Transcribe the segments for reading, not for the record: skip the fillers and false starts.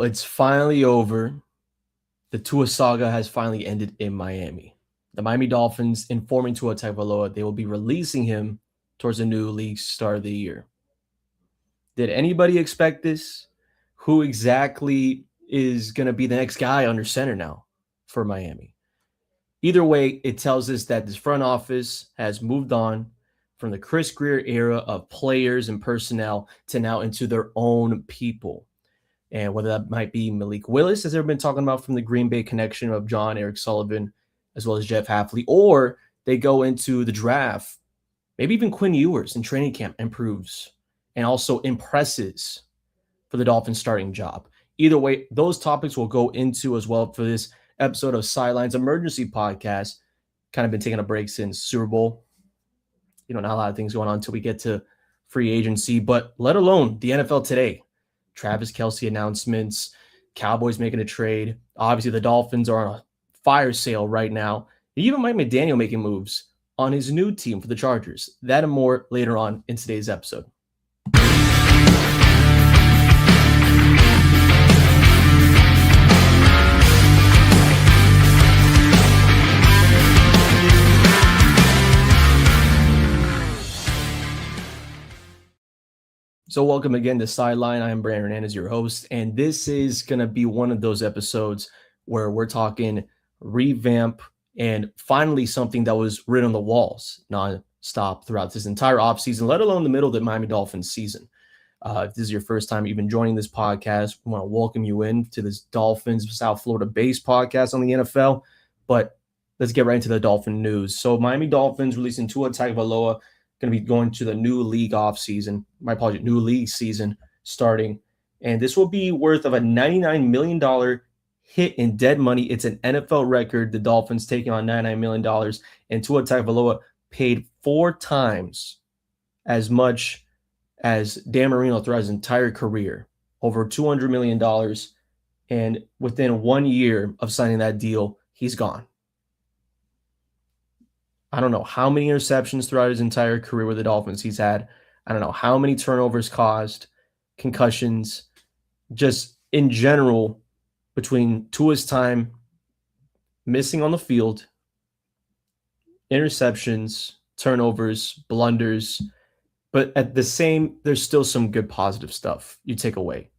Well, it's finally over. The Tua saga has finally ended in Miami. The Miami Dolphins informing Tua Tagovailoa they will be releasing him towards the new league start of the year. Did anybody expect this? Who exactly is going to be the next guy under center now for Miami? Either way, it tells us that this front office has moved on from the Chris Grier era of players and personnel to now into their own people. And whether that might be Malik Willis, as they've been talking about from the Green Bay connection of John Eric Sullivan, as well as Jeff Hafley, or they go into the draft, maybe even Quinn Ewers in training camp improves and also impresses for the Dolphins starting job. Either way, those topics will go into as well for this episode of Sidelines Emergency Podcast. Kind of been taking a break since Super Bowl. Not a lot of things going on until we get to free agency, but let alone the NFL today. Travis Kelce announcements, Cowboys making a trade. Obviously, the Dolphins are on a fire sale right now. Even Mike McDaniel making moves on his new team for the Chargers. That and more later on in today's episode. So welcome again to Sideline. I am Brandon Hernandez, your host, and this is going to be one of those episodes where we're talking revamp and finally something that was written on the walls nonstop throughout this entire offseason, let alone the middle of the Miami Dolphins season. If this is your first time even joining this podcast, we want to welcome you in to this Dolphins South Florida-based podcast on the NFL, but let's get right into the Dolphin news. So Miami Dolphins releasing Tua Tagovailoa, going to be going to the new league new league season starting. And this will be worth of a $99 million hit in dead money. It's an NFL record. The Dolphins taking on $99 million, and Tua Tagovailoa paid 4 times as much as Dan Marino throughout his entire career, over $200 million. And within 1 year of signing that deal, he's gone. I don't know how many interceptions throughout his entire career with the Dolphins he's had. I don't know how many turnovers caused, concussions, just in general, between Tua's time missing on the field, interceptions, turnovers, blunders. But at the same, there's still some good positive stuff you take away.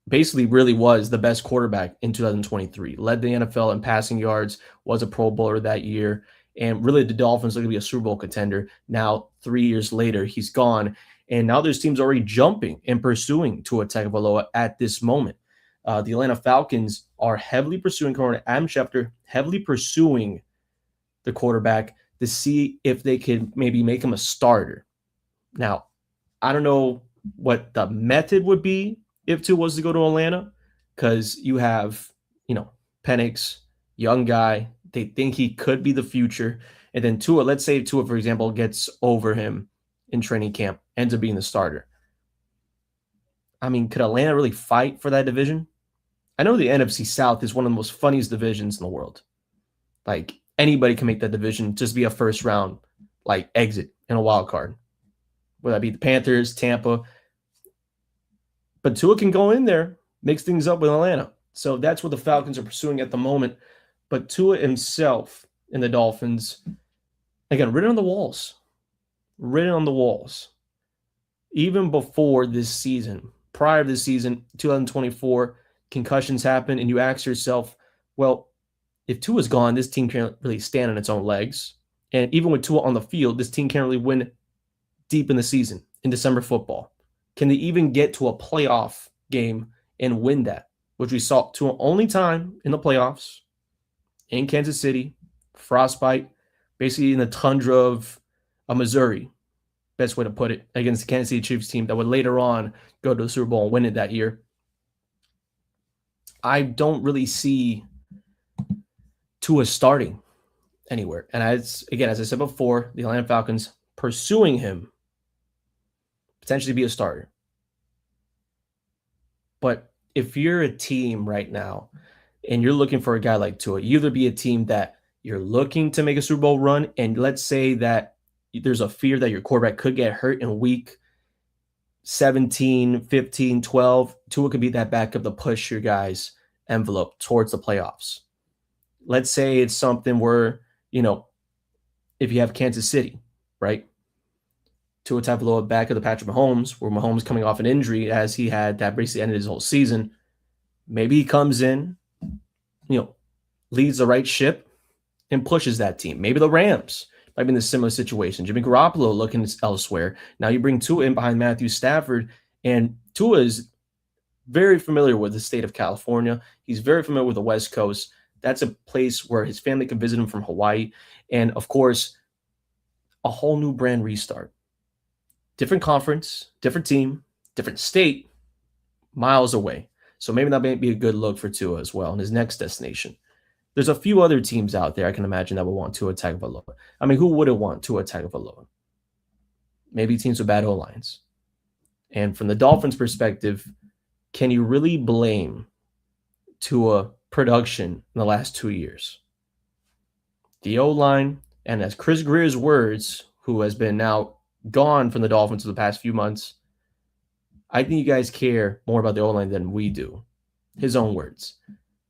Basically really was the best quarterback in 2023. Led the NFL in passing yards, was a Pro Bowler that year, and really the Dolphins are going to be a Super Bowl contender. Now, 3 years later, he's gone, and now there's teams already jumping and pursuing Tua Tagovailoa at this moment. The Atlanta Falcons are heavily pursuing Adam Schefter, heavily pursuing the quarterback to see if they could maybe make him a starter. Now, I don't know what the method would be if Tua was to go to Atlanta, because you have, Penix, young guy. They think he could be the future. And then Tua, let's say Tua, for example, gets over him in training camp, ends up being the starter. I mean, could Atlanta really fight for that division? I know the NFC South is one of the most funniest divisions in the world. Like, anybody can make that division just be a first round, exit in a wild card. Whether that be the Panthers, Tampa. But Tua can go in there, mix things up with Atlanta. So that's what the Falcons are pursuing at the moment. But Tua himself and the Dolphins, again, written on the walls. Written on the walls. Even before this season, prior to this season, 2024, concussions happen, and you ask yourself, well, if Tua's gone, this team can't really stand on its own legs. And even with Tua on the field, this team can't really win deep in the season, in December football. Can they even get to a playoff game and win that? Which we saw Tua only time in the playoffs in Kansas City, frostbite, basically in the tundra of Missouri, best way to put it, against the Kansas City Chiefs team that would later on go to the Super Bowl and win it that year. I don't really see Tua starting anywhere. And as I said before, the Atlanta Falcons pursuing him, potentially be a starter. But if you're a team right now and you're looking for a guy like Tua, you either be a team that you're looking to make a Super Bowl run, and let's say that there's a fear that your quarterback could get hurt in week 17, 15, 12, Tua could be that backup to push your guys' envelope towards the playoffs. Let's say it's something where, if you have Kansas City, right? Tua Tagovailoa back of the Patrick Mahomes, where Mahomes coming off an injury as he had that basically ended his whole season. Maybe he comes in, leads the right ship and pushes that team. Maybe the Rams might be in a similar situation. Jimmy Garoppolo looking elsewhere. Now you bring Tua in behind Matthew Stafford, and Tua is very familiar with the state of California. He's very familiar with the West Coast. That's a place where his family can visit him from Hawaii. And of course, a whole new brand restart. Different conference, different team, different state, miles away. So maybe that might be a good look for Tua as well in his next destination. There's a few other teams out there I can imagine that would want Tua Tagovailoa. I mean, who wouldn't want Tua Tagovailoa? Maybe teams with bad O-lines. And from the Dolphins' perspective, can you really blame Tua production in the last 2 years? The O-line, and as Chris Greer's words, who has been now gone from the Dolphins for the past few months, I think you guys care more about the O-line than we do. His own words.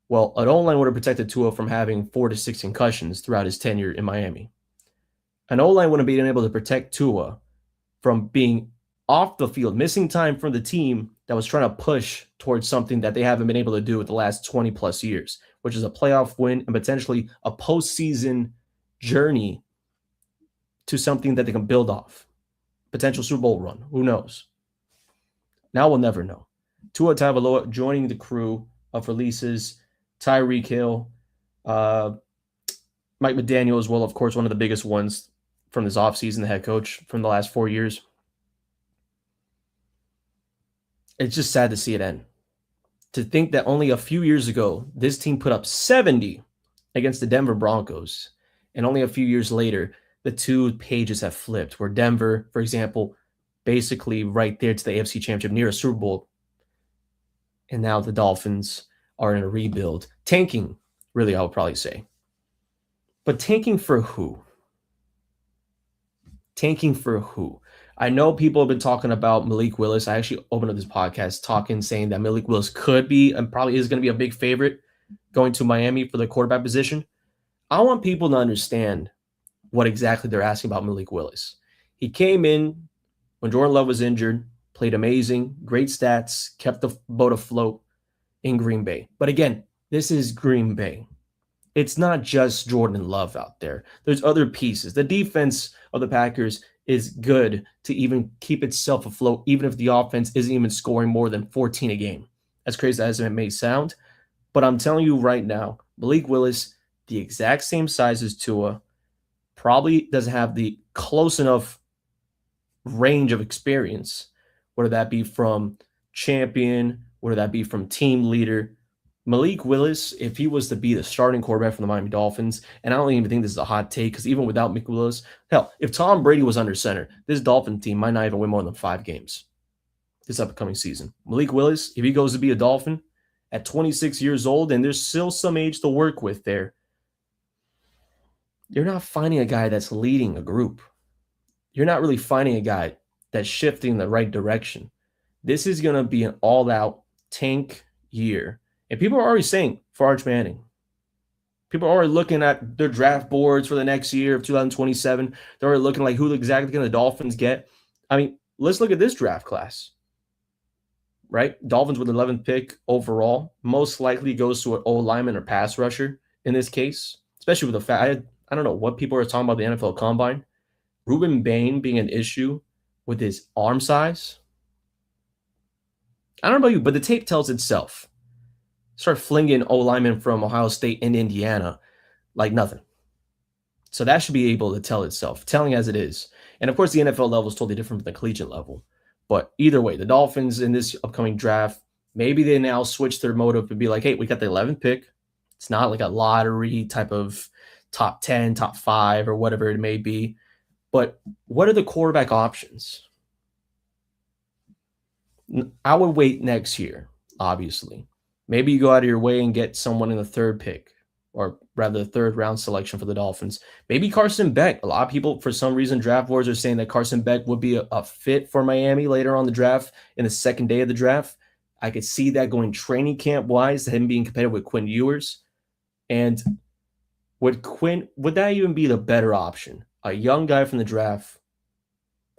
Well, an O-line would have protected Tua from having 4 to 6 concussions throughout his tenure in Miami. An O-line would have been able to protect Tua from being off the field, missing time from the team that was trying to push towards something that they haven't been able to do with the last 20 plus years, which is a playoff win and potentially a postseason journey to something that they can build off. Potential Super Bowl run. Who knows? Now we'll never know. Tua Tagovailoa joining the crew of releases. Tyreek Hill, Mike McDaniel as well, of course, one of the biggest ones from this offseason, the head coach from the last 4 years. It's just sad to see it end. To think that only a few years ago, this team put up 70 against the Denver Broncos, and only a few years later, the two pages have flipped, where Denver, for example, basically right there to the AFC Championship near a Super Bowl, and now the Dolphins are in a rebuild. Tanking, really, I would probably say. But tanking for who? Tanking for who? I know people have been talking about Malik Willis. I actually opened up this podcast saying that Malik Willis could be and probably is going to be a big favorite going to Miami for the quarterback position. I want people to understand what exactly they're asking about Malik Willis. He came in when Jordan Love was injured, played amazing, great stats, kept the boat afloat in Green Bay. But again, this is Green Bay. It's not just Jordan Love out there. There's other pieces. The defense of the Packers is good to even keep itself afloat, even if the offense isn't even scoring more than 14 a game. As crazy as it may sound. But I'm telling you right now, Malik Willis, the exact same size as Tua, probably doesn't have the close enough range of experience, whether that be from champion, whether that be from team leader. Malik Willis, if he was to be the starting quarterback for the Miami Dolphins, and I don't even think this is a hot take, because even without Malik Willis, hell, if Tom Brady was under center, this Dolphin team might not even win more than 5 games this upcoming season. Malik Willis, if he goes to be a Dolphin at 26 years old, and there's still some age to work with there, you're not finding a guy that's leading a group. You're not really finding a guy that's shifting in the right direction. This is going to be an all-out tank year. And people are already saying for Arch Manning. People are already looking at their draft boards for the next year of 2027. They're already looking like who exactly can the Dolphins get. I mean, let's look at this draft class, right? Dolphins with the 11th pick overall. Most likely goes to an O-lineman or pass rusher in this case, especially with the fact, I don't know what people are talking about the NFL Combine. Ruben Bain being an issue with his arm size. I don't know about you, but the tape tells itself. Start flinging O-linemen from Ohio State and Indiana like nothing. So that should be able to tell itself, telling as it is. And of course, the NFL level is totally different from the collegiate level. But either way, the Dolphins in this upcoming draft, maybe they now switch their motive and be like, hey, we got the 11th pick. It's not like a lottery type of top 10, top 5, or whatever it may be. But what are the quarterback options? I would wait next year, obviously. Maybe you go out of your way and get someone in the 3rd pick, or rather the third round selection for the Dolphins. Maybe Carson Beck. A lot of people, for some reason, draft boards are saying that Carson Beck would be a fit for Miami later on the draft in the second day of the draft. I could see that going training camp wise, him being competitive with Quinn Ewers. And would that even be the better option? A young guy from the draft,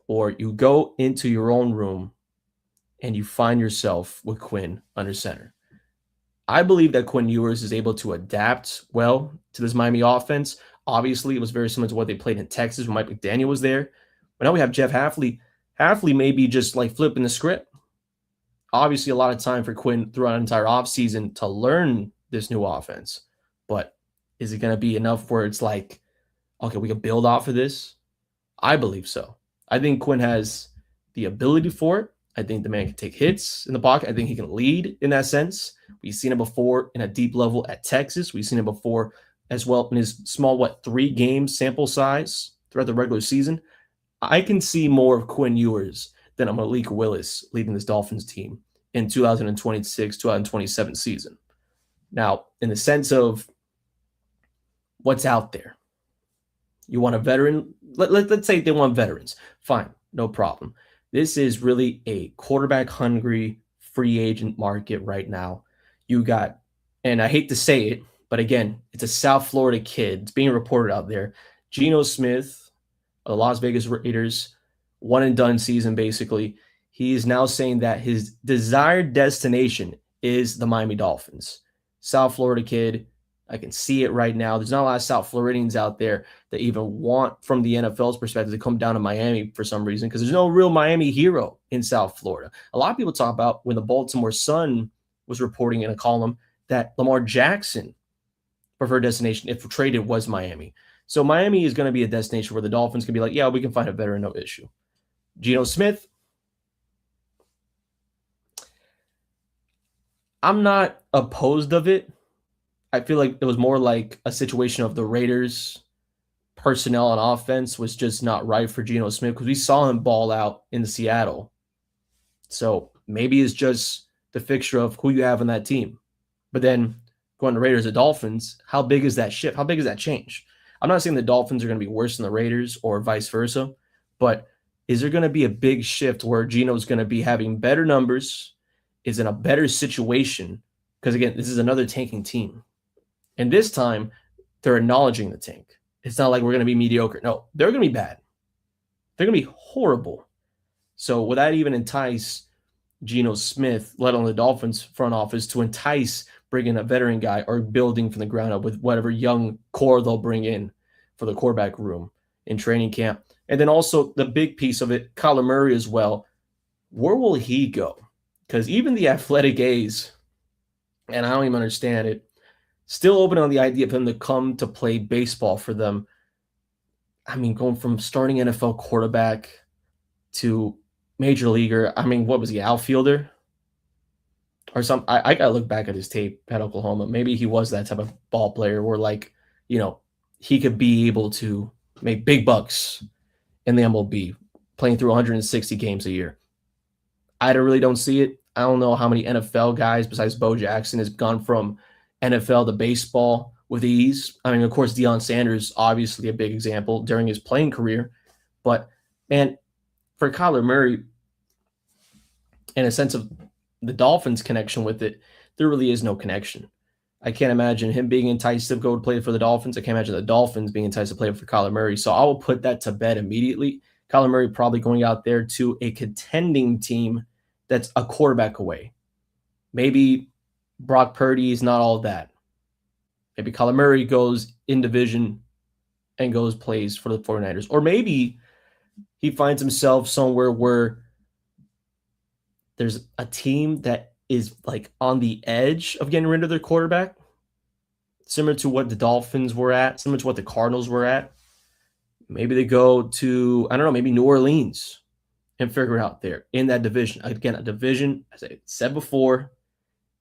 or you go into your own room and you find yourself with Quinn under center? I believe that Quinn Ewers is able to adapt well to this Miami offense. Obviously, it was very similar to what they played in Texas when Mike McDaniel was there. But now we have Jeff Hafley. Hafley may be just like flipping the script. Obviously, a lot of time for Quinn throughout an entire offseason to learn this new offense. But is it going to be enough where it's like, okay, we can build off of this? I believe so. I think Quinn has the ability for it. I think the man can take hits in the pocket. I think he can lead in that sense. We've seen it before in a deep level at Texas. We've seen it before as well in his small, 3-game sample size throughout the regular season. I can see more of Quinn Ewers than a Malik Willis leading this Dolphins team in 2026, 2027 season. Now, in the sense of what's out there, you want a veteran? Let's say they want veterans. Fine, no problem. This is really a quarterback-hungry free agent market right now. You got, and I hate to say it, but again, it's a South Florida kid. It's being reported out there. Geno Smith, the Las Vegas Raiders, one-and-done season, basically. He is now saying that his desired destination is the Miami Dolphins. South Florida kid. I can see it right now. There's not a lot of South Floridians out there that even want, from the NFL's perspective, to come down to Miami for some reason, because there's no real Miami hero in South Florida. A lot of people talk about when the Baltimore Sun was reporting in a column that Lamar Jackson preferred destination, if traded, was Miami. So Miami is going to be a destination where the Dolphins can be like, yeah, we can find a veteran, no issue. Geno Smith, I'm not opposed of it. I feel like it was more like a situation of the Raiders' personnel on offense was just not right for Geno Smith, because we saw him ball out in Seattle. So maybe it's just the fixture of who you have on that team. But then going to Raiders to Dolphins, how big is that shift? How big is that change? I'm not saying the Dolphins are going to be worse than the Raiders or vice versa, but is there going to be a big shift where Geno's going to be having better numbers, is in a better situation? Because again, this is another tanking team. And this time, they're acknowledging the tank. It's not like we're going to be mediocre. No, they're going to be bad. They're going to be horrible. So would that even entice Geno Smith, let alone the Dolphins front office, to entice bringing a veteran guy or building from the ground up with whatever young core they'll bring in for the quarterback room in training camp? And then also the big piece of it, Kyler Murray as well. Where will he go? Because even the athletic A's, and I don't even understand it, still open on the idea of him to come to play baseball for them. I mean, going from starting NFL quarterback to major leaguer. I mean, what was he, outfielder? Or some, I got to look back at his tape at Oklahoma. Maybe he was that type of ball player where, like, you know, he could be able to make big bucks in the MLB, playing through 160 games a year. I really don't see it. I don't know how many NFL guys besides Bo Jackson has gone from NFL to baseball with ease. I mean, of course, Deion Sanders, obviously a big example during his playing career. But, man, for Kyler Murray, in a sense of the Dolphins' connection with it, there really is no connection. I can't imagine him being enticed to go to play for the Dolphins. I can't imagine the Dolphins being enticed to play for Kyler Murray. So I will put that to bed immediately. Kyler Murray probably going out there to a contending team that's a quarterback away. Maybe Brock Purdy is not all that. Maybe Kyler Murray goes in division and plays for the 49ers. Or maybe he finds himself somewhere where there's a team that is like on the edge of getting rid of their quarterback, similar to what the Dolphins were at, similar to what the Cardinals were at. Maybe they go to, I don't know, maybe New Orleans and figure it out there in that division. Again, a division, as I said before,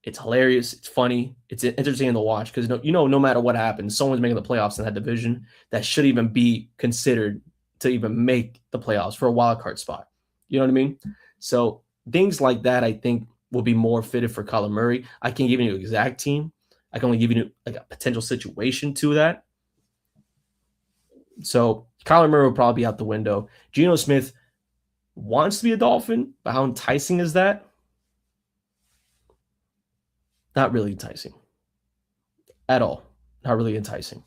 it's hilarious, it's funny, it's entertaining to watch, because no matter what happens, someone's making the playoffs in that division that should even be considered to even make the playoffs for a wild card spot. You know what I mean? So things like that, I think, will be more fitted for Kyler Murray. I can't give you an exact team, I can only give you like a potential situation to that. So Kyler Murray will probably be out the window. Geno Smith wants to be a Dolphin, but how enticing is that? Not really enticing at all. Not really enticing.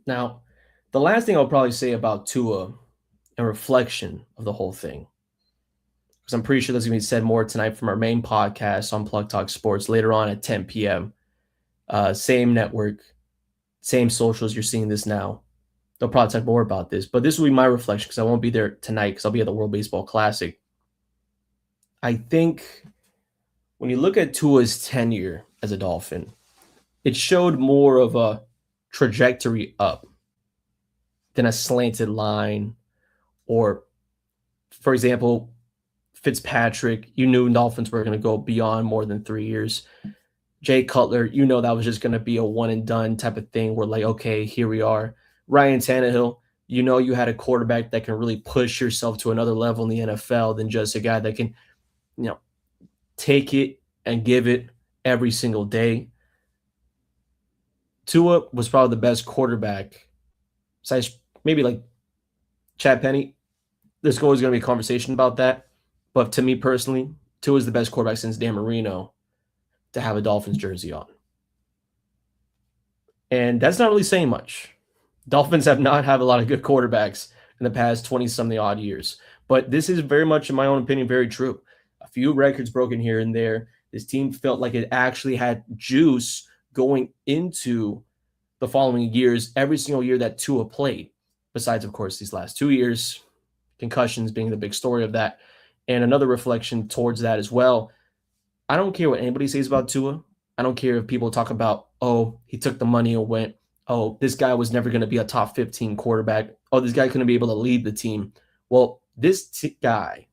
Now, the last thing I'll probably say about Tua and reflection of the whole thing, because I'm pretty sure there's going to be said more tonight from our main podcast on Plug Talk Sports later on at 10 p.m. Same network, same socials. You're seeing this now. They'll probably talk more about this, but this will be my reflection because I won't be there tonight because I'll be at the World Baseball Classic. I think when you look at Tua's tenure as a Dolphin, it showed more of a trajectory up than a slanted line. Or, for example, Fitzpatrick, you knew Dolphins were going to go beyond more than 3 years. Jay Cutler, you know that was just going to be a one and done type of thing where, like, okay, here we are. Ryan Tannehill, you know you had a quarterback that can really push yourself to another level in the NFL than just a guy that can, take it and give it every single day. Tua was probably the best quarterback, besides maybe like Chad Penny. There's always going to be a conversation about that. But to me personally, Tua is the best quarterback since Dan Marino to have a Dolphins jersey on. And that's not really saying much. Dolphins have not had a lot of good quarterbacks in the past 20-something odd years. But this is very much, in my own opinion, very true. A few records broken here and there. This team felt like it actually had juice going into the following years, every single year that Tua played. Besides, of course, these last 2 years, concussions being the big story of that. And another reflection towards that as well. I don't care what anybody says about Tua. I don't care if people talk about, oh, he took the money and went, oh, this guy was never going to be a top 15 quarterback. Oh, this guy couldn't be able to lead the team. Well, this guy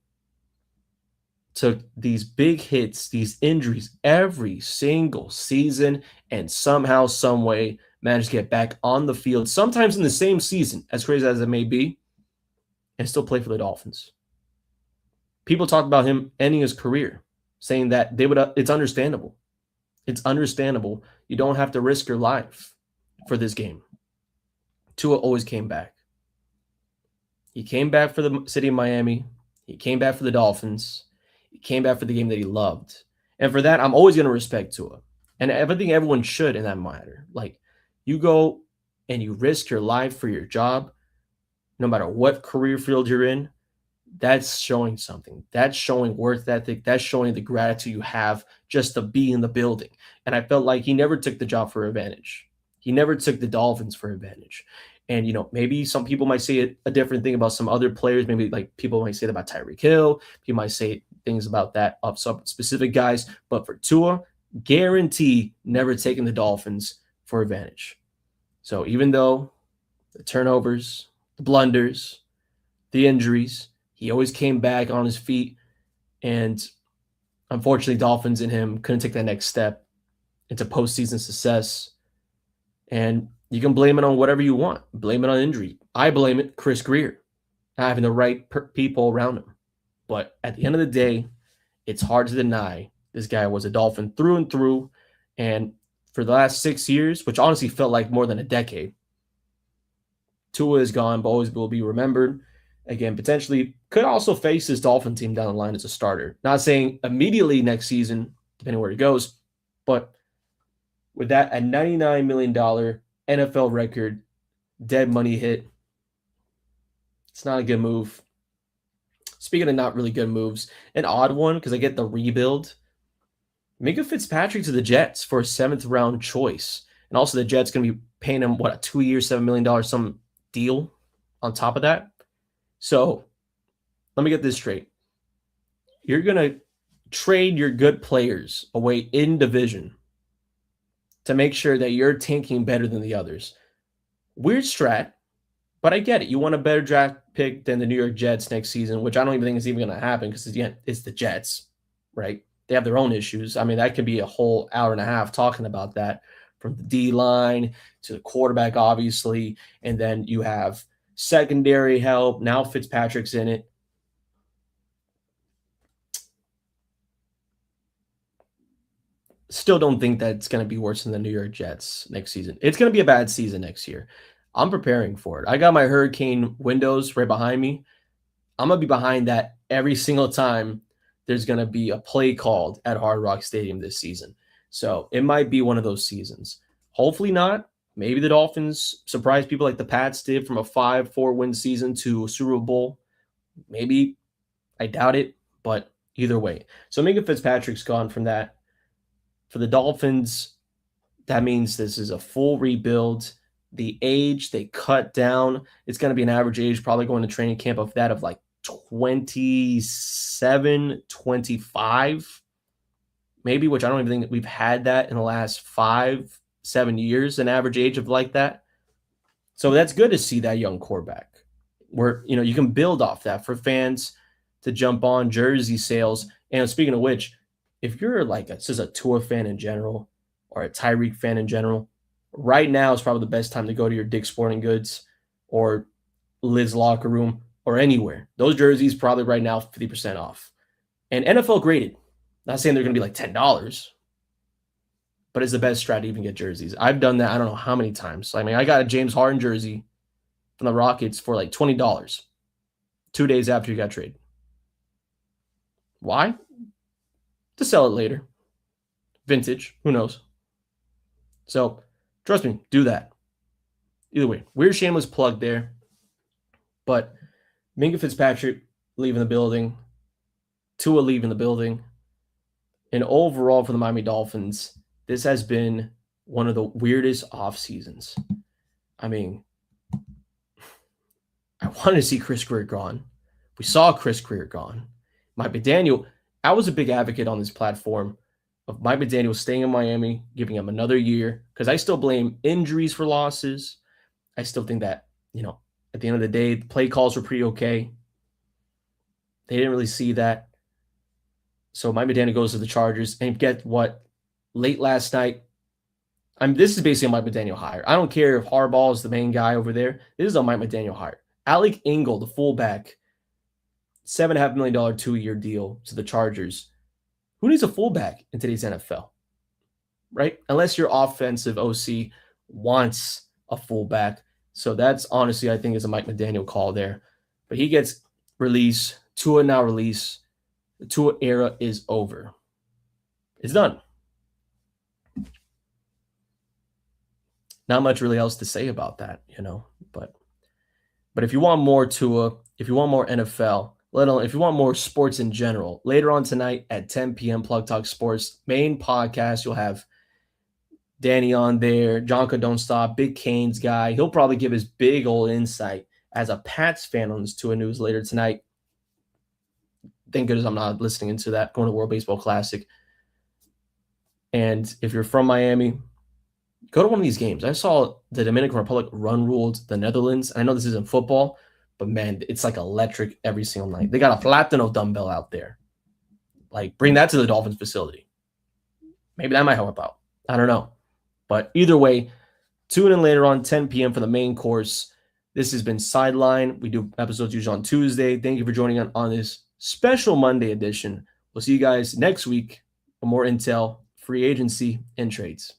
took these big hits, these injuries every single season, and somehow, some way managed to get back on the field, sometimes in the same season, as crazy as it may be, and still play for the Dolphins. People talk about him ending his career, saying that they would. It's understandable. It's understandable. You don't have to risk your life for this game. Tua always came back. He came back for the city of Miami. He came back for the Dolphins. He came back for the game that he loved. And for that, I'm always going to respect Tua. And I think everyone should in that matter. Like, you go and you risk your life for your job, no matter what career field you're in, that's showing something. That's showing worth ethic. That's showing the gratitude you have just to be in the building. And I felt like he never took the job for advantage. He never took the Dolphins for advantage. And, maybe some people might say a different thing about some other players. Maybe like people might say that about Tyreek Hill. People might say things about that of some specific guys. But for Tua, guarantee never taking the Dolphins for advantage. So even though the turnovers, the blunders, the injuries, he always came back on his feet. And unfortunately, Dolphins and him couldn't take that next step into postseason success. And you can blame it on whatever you want. Blame it on injury. I blame it Chris Greer, not having the right people around him. But at the end of the day, it's hard to deny this guy was a Dolphin through and through. And for the last 6 years, which honestly felt like more than a decade, Tua is gone, but always will be remembered. Again, potentially could also face this Dolphin team down the line as a starter. Not saying immediately next season, depending where he goes, but with that, a $99 million NFL record, dead money hit, it's not a good move. Speaking of not really good moves, an odd one, because I get the rebuild. Minka Fitzpatrick to the Jets for a 7th round choice. And also the Jets going to be paying him, a 2-year, $7 million some deal on top of that. So let me get this straight. You're going to trade your good players away in division to make sure that you're tanking better than the others. Weird strat, but I get it. You want a better draft pick than the New York Jets next season, which I don't even think is even going to happen because it's the Jets, right? They have their own issues. I mean, that could be a whole hour and a half talking about that, from the D-line to the quarterback, obviously, and then you have secondary help. Now Fitzpatrick's in it. Still don't think that it's going to be worse than the New York Jets next season. It's going to be a bad season next year. I'm preparing for it. I got my hurricane windows right behind me. I'm going to be behind that every single time there's going to be a play called at Hard Rock Stadium this season. So it might be one of those seasons. Hopefully not. Maybe the Dolphins surprise people like the Pats did from a 5-4 win season to a Super Bowl. Maybe. I doubt it, but either way. So Minka Fitzpatrick's gone from that. For the Dolphins, that means this is a full rebuild. The age they cut down, it's going to be an average age, probably going to training camp of that of like 27, 25, maybe, which I don't even think we've had that in the last 5-7 years, an average age of like that. So that's good to see that young quarterback where, you can build off that for fans to jump on jersey sales. And speaking of which, if you're like just a Tua fan in general or a Tyreek fan in general, right now is probably the best time to go to your Dick's Sporting Goods or Liz Locker Room or anywhere. Those jerseys probably right now 50% off. And NFL graded. Not saying they're going to be like $10, but it's the best strat to even get jerseys. I've done that I don't know how many times. I mean, I got a James Harden jersey from the Rockets for like $20 2 days after he got traded. Why? To sell it later. Vintage. Who knows? So, trust me, do that. Either way, weird shameless plug there. But Minka Fitzpatrick leaving the building. Tua leaving the building. And overall for the Miami Dolphins, this has been one of the weirdest off seasons. I mean, I wanted to see Chris Greer gone. We saw Chris Greer gone. Mike McDaniel, I was a big advocate on this platform of Mike McDaniel staying in Miami, giving him another year, because I still blame injuries for losses. I still think that, at the end of the day, the play calls were pretty okay. They didn't really see that. So Mike McDaniel goes to the Chargers, and get what? Late last night, this is basically a Mike McDaniel hire. I don't care if Harbaugh is the main guy over there. This is a Mike McDaniel hire. Alec Ingold, the fullback, $7.5 million 2-year deal to the Chargers. Who needs a fullback in today's NFL? Right? Unless your offensive OC wants a fullback. So that's honestly, I think, is a Mike McDaniel call there. But he gets released. Tua now released. The Tua era is over. It's done. Not much really else to say about that, But if you want more Tua, if you want more NFL, if you want more sports in general, later on tonight at 10 p.m. Plug Talk Sports, main podcast, you'll have Danny on there, Jonka Don't Stop, Big Canes guy. He'll probably give his big old insight as a Pats fan on this Tua news later tonight. Thank goodness I'm not listening into that, going to World Baseball Classic. And if you're from Miami, go to one of these games. I saw the Dominican Republic run-ruled the Netherlands. I know this isn't football, but man, it's like electric every single night. They got a Platino dumbbell out there. Like, bring that to the Dolphins facility. Maybe that might help out. I don't know. But either way, tune in later on, 10 p.m. for the main course. This has been Sideline. We do episodes usually on Tuesday. Thank you for joining on this special Monday edition. We'll see you guys next week for more intel, free agency, and trades.